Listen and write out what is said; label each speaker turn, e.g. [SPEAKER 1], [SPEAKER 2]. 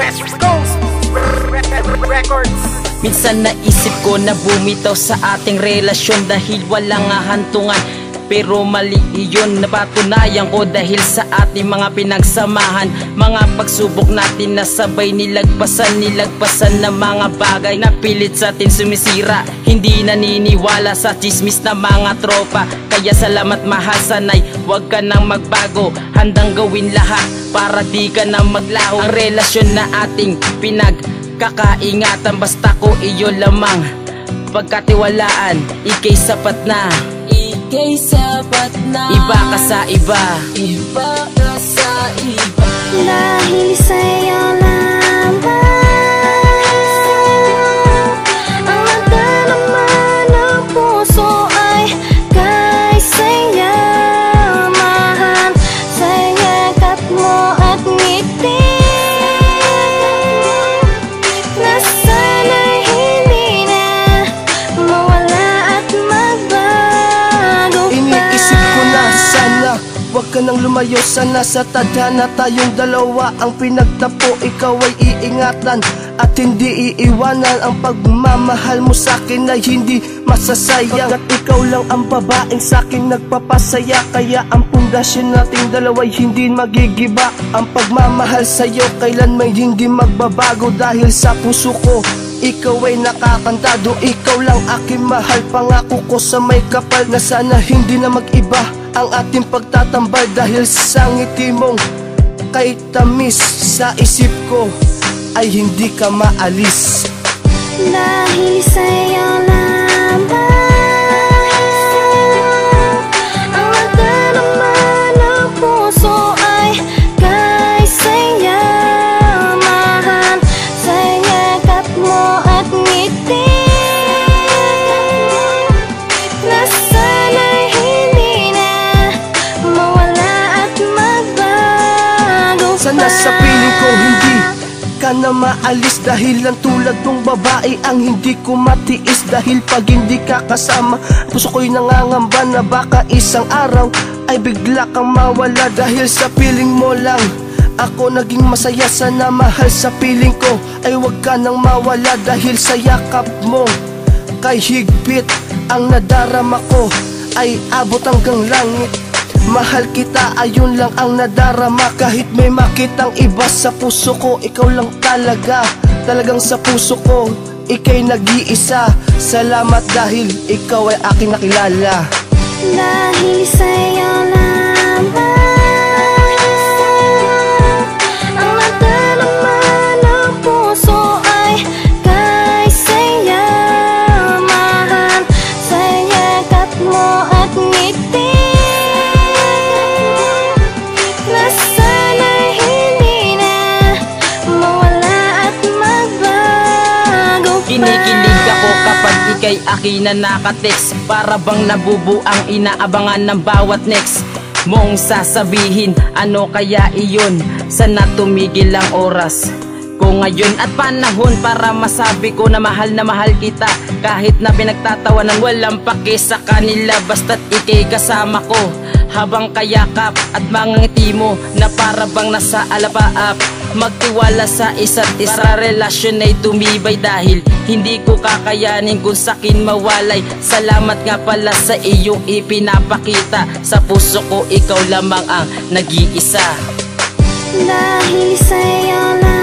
[SPEAKER 1] West Coast Records.
[SPEAKER 2] Minsan naisip ko na bumitaw sa ating relasyon dahil walang hantungan, pero mali iyon. Napatunayan ko dahil sa ating mga pinagsamahan, mga pagsubok natin na sabay nilagpasan ng mga bagay na pilit sa atin sumisira. Hindi naniniwala sa chismis na mga tropa, kaya salamat mahal, sanay wag ka nang magbago. Handang gawin lahat para di ka na maglaho. Ang relasyon na ating pinagkakaingatan, basta ko iyo lamang pagkatiwalaan. Ika'y sapat na, ika'y sapat na. Iba ka sa iba, iba ka sa iba.
[SPEAKER 3] Dahil sa'yo lamang ang nadarama ng puso ay kay sayamahan. Sa yakap mo at ngiti na sana'y hindi na mawala at magbago pa.
[SPEAKER 4] Iniisip ko na sana wag ka nang lumayo, sana sa tadhana tayong dalawa ang pinagtapo. Ikaw ay iingatan at hindi iiwanan. Ang pagmamahal mo sa'kin ay hindi masasayang, at ikaw lang ang babaeng sa'kin nagpapasaya. Kaya ang pundasyon nating dalawa'y hindi magigiba. Ang pagmamahal sa'yo kailanman hindi magbabago, dahil sa puso ko ikaw ay nakakantado. Ikaw lang aking mahal, pangako ko sa may kapal na sana hindi na mag-iba ang ating pagtatambal. Dahil sa ngiti mong kay tamis, sa isip ko ay hindi ka maalis.
[SPEAKER 3] Dahil sa'yo lamang ang nadarama ng puso ay kay sayamahan. Sa yakap mo at ngiti na sana'y hindi na mawala at magbago pa.
[SPEAKER 4] Sana sa piling ko hindi ka na maalis, dahil lang tulad ng babae ang hindi ko matiis. Dahil pag hindi ka kasama, puso ko'y nangangamba na baka isang araw ay bigla kang mawala. Dahil sa piling mo lang ako naging masaya, sana mahal sa piling ko ay wag ka nang mawala. Dahil sa yakap mo kay higpit, ang nadarama ko ay abot hanggang langit. Mahal kita, ayun lang ang nadarama. Kahit may makitang iba sa puso ko, ikaw lang talaga, talagang sa puso ko ika'y nag-iisa. Salamat dahil ikaw ay aking nakilala.
[SPEAKER 3] Dahil sa'yo lamang ang nadarama ng puso ay kay sayamahan. Sa yakap mo at ngiti na sana'y hindi na mawala at magbago pa.
[SPEAKER 2] Kinikilig ako kapag ika'y akin na nakatext, para bang nabubu ang inaabangan ng bawat next mong sasabihin. Ano kaya iyon? Sana tumigil ang oras ko ngayon at panahon para masabi ko na mahal kita. Kahit na pinagtatawanan, walang pake sa kanila, basta't ika'y kasama ko habang kayakap at mga ngiti mo na para bang nasa alapaap. Magtiwala sa isa't isa, para relasyon ay tumibay, dahil hindi ko kakayanin kung sakin mawalay. Salamat nga pala sa iyong ipinapakita, sa puso ko ikaw lamang ang nag-iisa.
[SPEAKER 3] Dahil sa'yo lamang